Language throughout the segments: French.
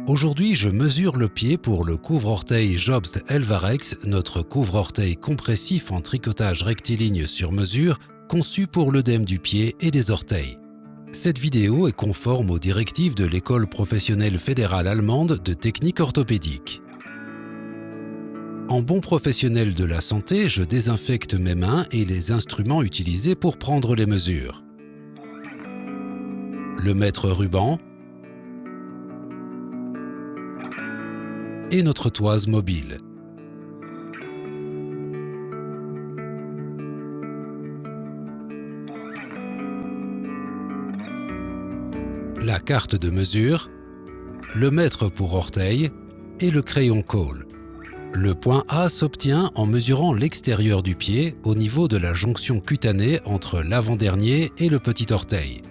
Aujourd'hui, je mesure le pied pour le couvre-orteil Jobst Elvarex, notre couvre-orteil compressif en tricotage rectiligne sur mesure, conçu pour l'œdème du pied et des orteils. Cette vidéo est conforme aux directives de l'École professionnelle fédérale allemande de technique orthopédique. En bon professionnel de la santé, je désinfecte mes mains et les instruments utilisés pour prendre les mesures. Le mètre ruban et notre toise mobile. La carte de mesure, le mètre pour orteil et le crayon Kohl. Le point A s'obtient en mesurant l'extérieur du pied au niveau de la jonction cutanée entre l'avant-dernier et le petit orteil.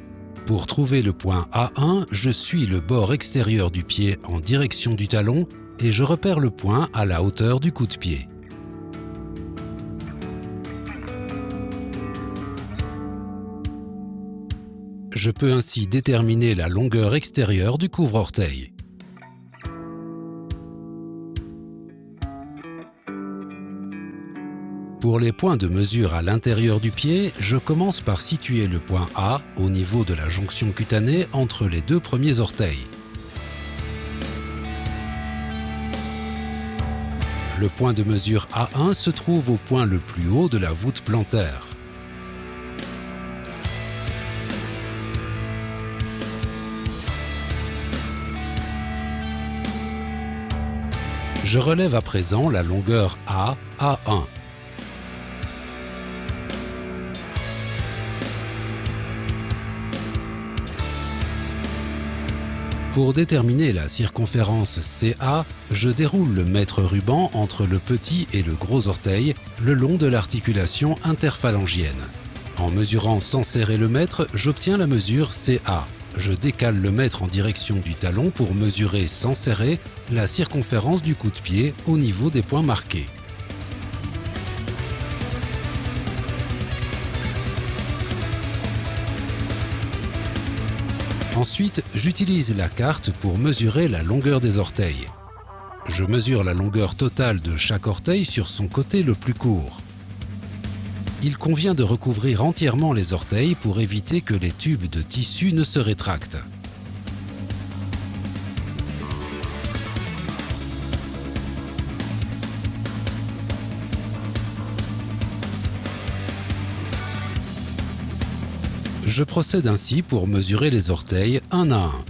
Pour trouver le point A1, je suis le bord extérieur du pied en direction du talon et je repère le point à la hauteur du coude-pied. Je peux ainsi déterminer la longueur extérieure du couvre-orteil. Pour les points de mesure à l'intérieur du pied, je commence par situer le point A au niveau de la jonction cutanée entre les deux premiers orteils. Le point de mesure A1 se trouve au point le plus haut de la voûte plantaire. Je relève à présent la longueur A1. Pour déterminer la circonférence CA, je déroule le mètre ruban entre le petit et le gros orteil le long de l'articulation interphalangienne. En mesurant sans serrer le mètre, j'obtiens la mesure CA. Je décale le mètre en direction du talon pour mesurer sans serrer la circonférence du coude-pied au niveau des points marqués. Ensuite, j'utilise la carte pour mesurer la longueur des orteils. Je mesure la longueur totale de chaque orteil sur son côté le plus court. Il convient de recouvrir entièrement les orteils pour éviter que les tubes de tissu ne se rétractent. Je procède ainsi pour mesurer les orteils un à un.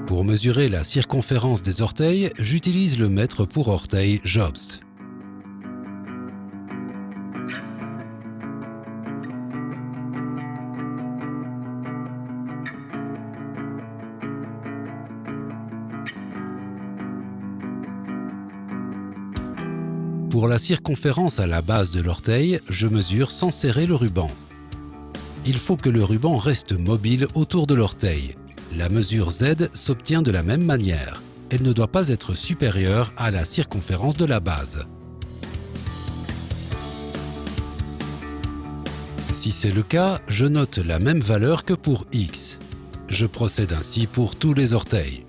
Pour mesurer la circonférence des orteils, j'utilise le mètre pour orteil Jobst. Pour la circonférence à la base de l'orteil, je mesure sans serrer le ruban. Il faut que le ruban reste mobile autour de l'orteil. La mesure Z s'obtient de la même manière. Elle ne doit pas être supérieure à la circonférence de la base. Si c'est le cas, je note la même valeur que pour X. Je procède ainsi pour tous les orteils.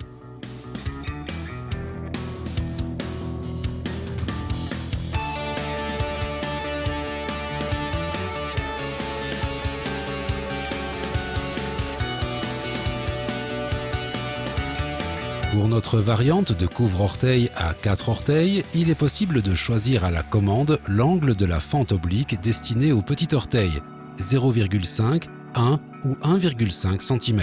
Pour notre variante de couvre-orteil à 4 orteils, il est possible de choisir à la commande l'angle de la fente oblique destinée au petit orteil, 0,5, 1 ou 1,5 cm.